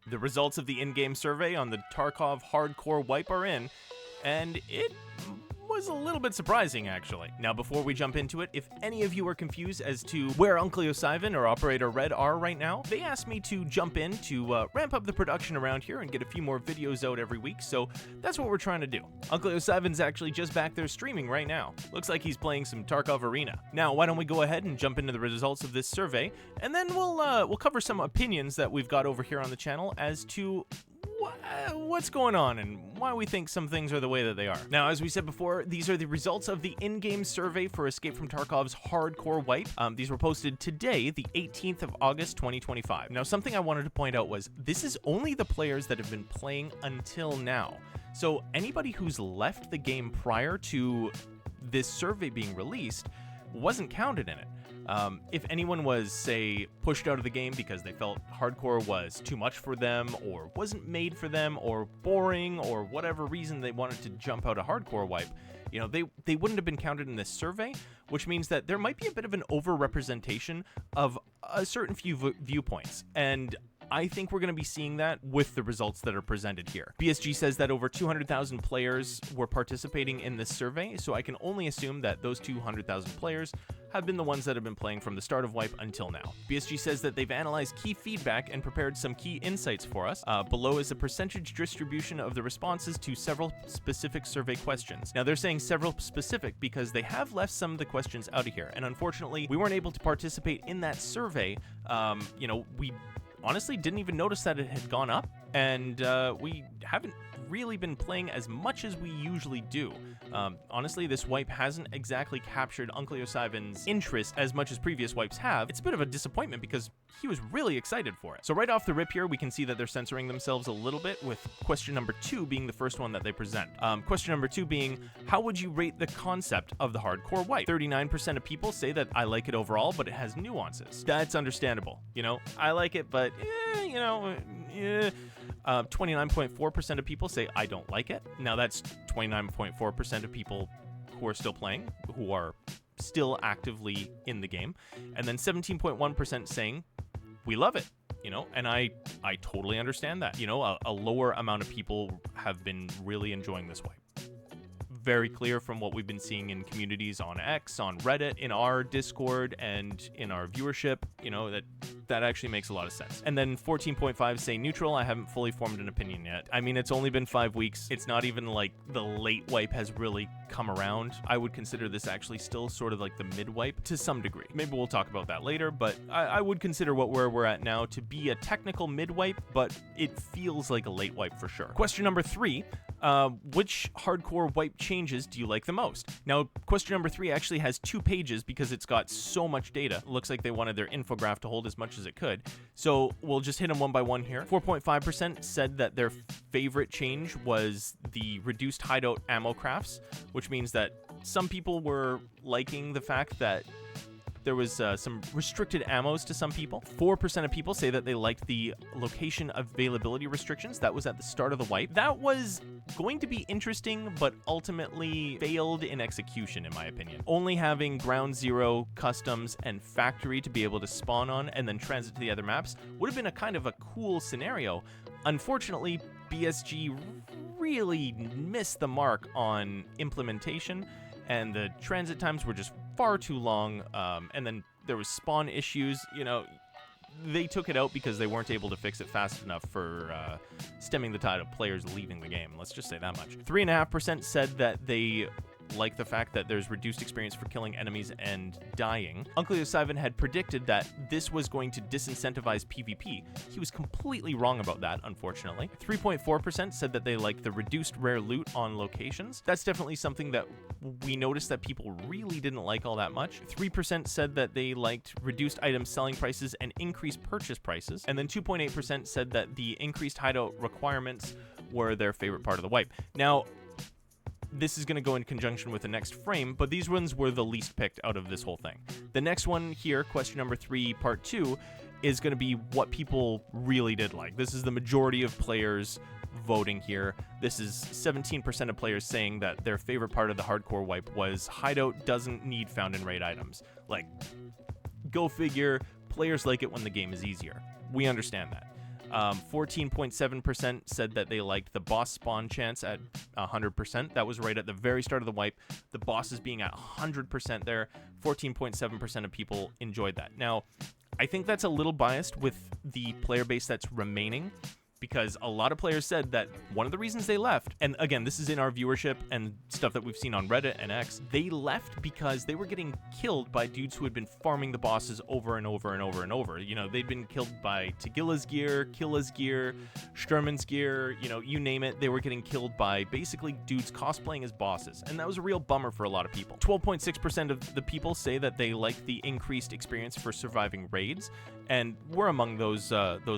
The results of the in-game survey on the Tarkov Hardcore Wipe are in, and it was a little bit surprising, actually. Now, before we jump into it, if any of you are confused as to where Uncle Josivan or Operator Red are right now, they asked me to jump in to ramp up the production around here and get a few more videos out every week, so that's what we're trying to do. Uncle Josivan's actually just back there streaming right now. Looks like he's playing some Tarkov Arena. Now, why don't we go ahead and jump into the results of this survey, and then we'll cover some opinions that we've got over here on the channel as to what's going on and why we think some things are the way that they are. Now, as we said before, these are the results of the in-game survey for Escape from Tarkov's Hardcore Wipe. These were posted today, the 18th of August, 2025. Now, something I wanted to point out was this is only the players that have been playing until now. So anybody who's left the game prior to this survey being released wasn't counted in it. If anyone was, say, pushed out of the game because they felt hardcore was too much for them or wasn't made for them or boring or whatever reason they wanted to jump out of Hardcore Wipe, you know, they wouldn't have been counted in this survey, which means that there might be a bit of an over-representation of a certain few viewpoints. And I think we're going to be seeing that with the results that are presented here. BSG says that over 200,000 players were participating in this survey, so I can only assume that those 200,000 players have been the ones that have been playing from the start of Wipe until now. BSG says that they've analyzed key feedback and prepared some key insights for us. Below is a percentage distribution of the responses to several specific survey questions. Now, they're saying several specific because they have left some of the questions out of here, and unfortunately, we weren't able to participate in that survey. We honestly didn't even notice that it had gone up, and we haven't really been playing as much as we usually do. Honestly, this wipe hasn't exactly captured Uncle Josivan's interest as much as previous wipes have. It's a bit of a disappointment because he was really excited for it. So right off the rip here, we can see that they're censoring themselves a little bit, with question number 2 being the first one that they present. Question number 2 being, how would you rate the concept of the hardcore wipe? 39% of people say that I like it overall, but it has nuances. That's understandable. You know, I like it, but 29.4% of people say I don't like it. Now that's 29.4% of people who are still playing, who are still actively in the game, and then 17.1% saying we love it. You know, and I totally understand that. You know, a lower amount of people have been really enjoying this wipe. Very clear from what we've been seeing in communities on X, on Reddit, in our Discord, and in our viewership, you know, that actually makes a lot of sense. And then 14.5 say neutral. I haven't fully formed an opinion yet. I mean, it's only been 5 weeks. It's not even like the late wipe has really come around. I would consider this actually still sort of like the mid wipe to some degree. Maybe we'll talk about that later, but I would consider where we're at now to be a technical mid wipe, but it feels like a late wipe for sure. Question number 3. Which hardcore wipe changes do you like the most? Now, question number 3 actually has 2 pages because it's got so much data. It looks like they wanted their infograph to hold as much as it could. So we'll just hit them one by one here. 4.5% said that their favorite change was the reduced hideout ammo crafts, which means that some people were liking the fact that there was some restricted ammos to some people. 4% of people say that they liked the location availability restrictions. That was at the start of the wipe. That was going to be interesting, but ultimately failed in execution, in my opinion. Only having ground zero, customs, and factory to be able to spawn on and then transit to the other maps would have been a kind of a cool scenario. Unfortunately, BSG really missed the mark on implementation, and the transit times were just far too long, and then there was spawn issues. You know, they took it out because they weren't able to fix it fast enough for stemming the tide of players leaving the game. Let's just say that much. 3.5% said that they like the fact that there's reduced experience for killing enemies and dying. Uncle Josivan had predicted that this was going to disincentivize PvP. He was completely wrong about that, unfortunately. 3.4% said that they liked the reduced rare loot on locations. That's definitely something that we noticed that people really didn't like all that much. 3% said that they liked reduced item selling prices and increased purchase prices. And then 2.8% said that the increased hideout requirements were their favorite part of the wipe. Now, this is going to go in conjunction with the next frame, but these ones were the least picked out of this whole thing. The next one here, question number 3, part 2, is going to be what people really did like. This is the majority of players voting here. This is 17% of players saying that their favorite part of the hardcore wipe was hideout doesn't need found in raid items. Like, go figure, players like it when the game is easier. We understand that. 14.7% said that they liked the boss spawn chance at 100%. That was right at the very start of the wipe. The bosses being at 100% there. 14.7% of people enjoyed that. Now, I think that's a little biased with the player base that's remaining, because a lot of players said that one of the reasons they left, and again, this is in our viewership and stuff that we've seen on Reddit and X, they left because they were getting killed by dudes who had been farming the bosses over and over and over and over. You know, they'd been killed by Tagilla's gear, Killa's gear, Sturman's gear, you know, you name it. They were getting killed by basically dudes cosplaying as bosses, and that was a real bummer for a lot of people. 12.6% of the people say that they liked the increased experience for surviving raids, and we're among those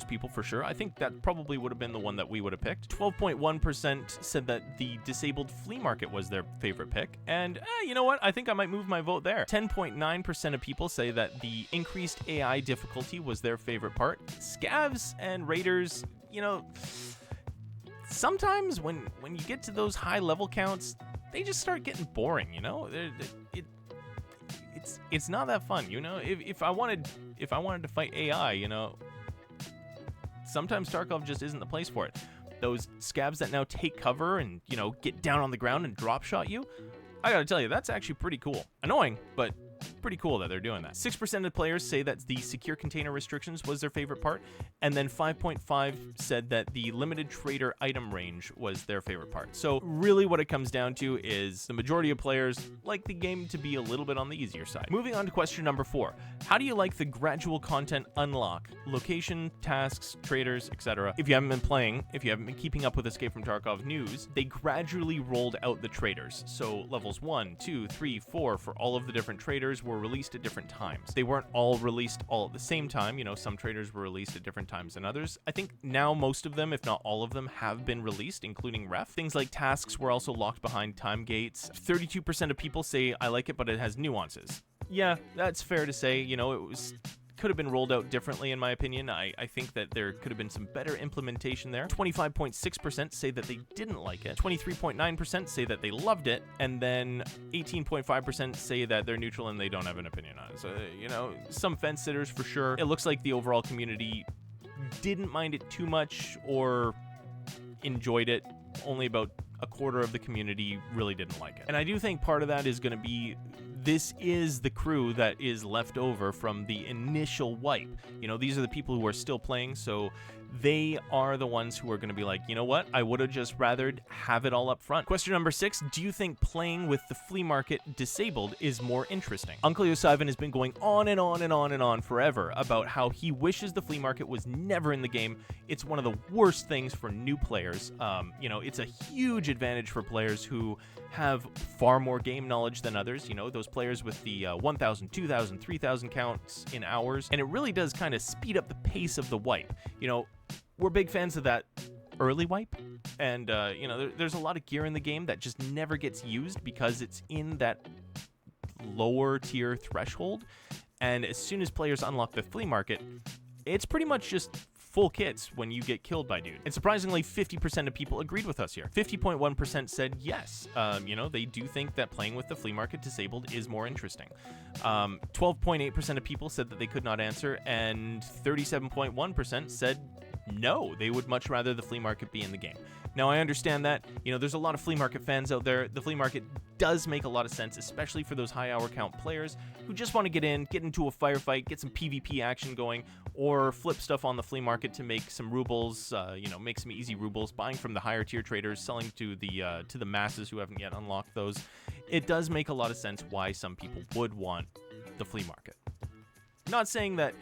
people for sure. I think that probably would have been the one that we would have picked. 12.1% said that the disabled flea market was their favorite pick, and you know what? I think I might move my vote there. 10.9% of people say that the increased AI difficulty was their favorite part. Scavs and raiders, you know, sometimes when you get to those high level counts, they just start getting boring, you know? It's not that fun, you know? If I wanted to fight AI, you know, sometimes Tarkov just isn't the place for it. Those scabs that now take cover and, you know, get down on the ground and drop shot you, I gotta tell you, that's actually pretty cool. Annoying, but pretty cool that they're doing that. 6% of players say that the secure container restrictions was their favorite part, and then 5.5 said that the limited trader item range was their favorite part. So really what it comes down to is the majority of players like the game to be a little bit on the easier side. Moving on to question number 4. How do you like the gradual content unlock? Location, tasks, traders, etc. If you haven't been keeping up with Escape from Tarkov news, they gradually rolled out the traders. So levels 1, 2, 3, 4 for all of the different traders were released at different times. They weren't all released all at the same time. You know, some traders were released at different times than others. I think now most of them, if not all of them, have been released, including ref. Things like tasks were also locked behind time gates. 32% of people say, I like it, but it has nuances. Yeah, that's fair to say. You know, could have been rolled out differently in my opinion. I think that there could have been some better implementation there. 25.6% say that they didn't like it. 23.9% say that they loved it. And then 18.5% say that they're neutral and they don't have an opinion on it. So, you know, some fence sitters for sure. It looks like the overall community didn't mind it too much or enjoyed it. Only about a quarter of the community really didn't like it. And I do think part of that is going to be, this is the crew that is left over from the initial wipe. You know, these are the people who are still playing, so they are the ones who are going to be like, you know what, I would have just rathered have it all up front. Question number 6, do you think playing with the flea market disabled is more interesting? Uncle Josivan has been going on and on and on and on forever about how he wishes the flea market was never in the game. It's one of the worst things for new players. You know, it's a huge advantage for players who have far more game knowledge than others, you know, those players with the 1,000, 2,000, 3,000 counts in hours, and it really does kind of speed up the pace of the wipe. You know, we're big fans of that early wipe, and you know, there's a lot of gear in the game that just never gets used because it's in that lower tier threshold, and as soon as players unlock the flea market, it's pretty much just full kits when you get killed by dude. And surprisingly, 50% of people agreed with us here. 50.1% said yes. You know, they do think that playing with the flea market disabled is more interesting. 12.8% of people said that they could not answer, and 37.1% said no, they would much rather the flea market be in the game. Now, I understand that, you know, there's a lot of flea market fans out there. The flea market does make a lot of sense, especially for those high hour count players who just want to get into a firefight, get some PvP action going, or flip stuff on the flea market to make some rubles, you know, make some easy rubles, buying from the higher tier traders, selling to the masses who haven't yet unlocked those. It does make a lot of sense why some people would want the flea market. Not saying that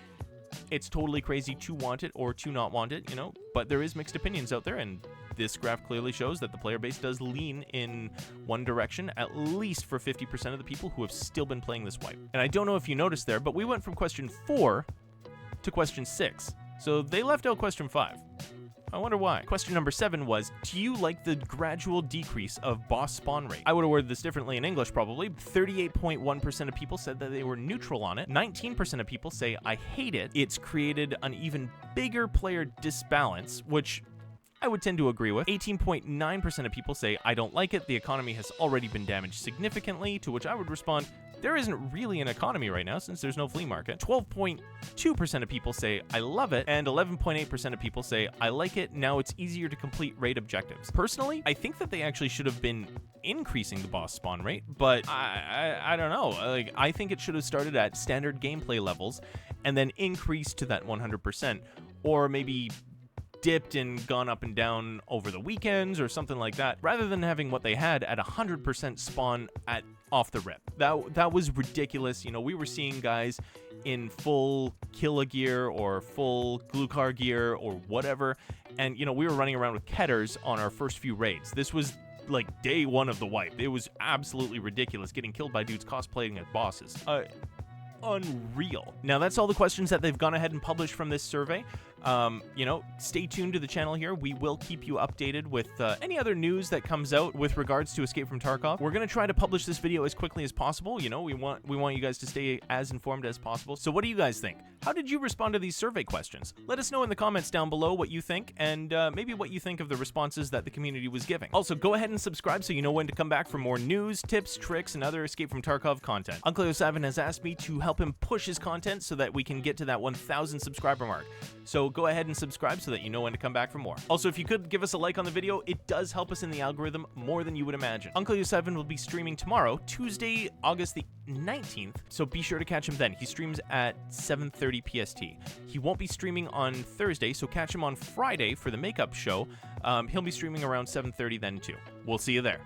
it's totally crazy to want it or to not want it, you know, but there is mixed opinions out there, and this graph clearly shows that the player base does lean in one direction, at least for 50% of the people who have still been playing this wipe. And I don't know if you noticed there, but we went from question 4 to question 6. So they left out question 5. I wonder why. Question number 7 was, do you like the gradual decrease of boss spawn rate? I would have worded this differently in English probably. 38.1% of people said that they were neutral on it. 19% of people say, I hate it. It's created an even bigger player disbalance, which I would tend to agree with. 18.9% of people say, I don't like it. The economy has already been damaged significantly, to which I would respond, there isn't really an economy right now since there's no flea market. 12.2% of people say, I love it, and 11.8% of people say, I like it, now it's easier to complete raid objectives. Personally, I think that they actually should have been increasing the boss spawn rate, but I don't know. Like, I think it should have started at standard gameplay levels and then increased to that 100%, or maybe dipped and gone up and down over the weekends or something like that, rather than having what they had at 100% spawn at off the rip. That was ridiculous. You know, we were seeing guys in full Killa gear or full Glukar gear or whatever, and you know, we were running around with Ketters on our first few raids. This was like day one of the wipe. It was absolutely ridiculous getting killed by dudes cosplaying as bosses. Unreal. Now, that's all the questions that they've gone ahead and published from this survey. You know, stay tuned to the channel here. We will keep you updated with any other news that comes out with regards to Escape from Tarkov. We're going to try to publish this video as quickly as possible. You know, we want you guys to stay as informed as possible. So what do you guys think? How did you respond to these survey questions? Let us know in the comments down below what you think, and maybe what you think of the responses that the community was giving. Also, go ahead and subscribe so you know when to come back for more news, tips, tricks, and other Escape from Tarkov content. Uncle Josivan has asked me to help him push his content so that we can get to that 1,000 subscriber mark. So go ahead and subscribe so that you know when to come back for more. Also, if you could give us a like on the video, it does help us in the algorithm more than you would imagine. Uncle Josivan will be streaming tomorrow, Tuesday, August the 19th, so be sure to catch him then. He streams at 7:30 PST. He won't be streaming on Thursday, so catch him on Friday for the makeup show. He'll be streaming around 7:30 then too. We'll see you there.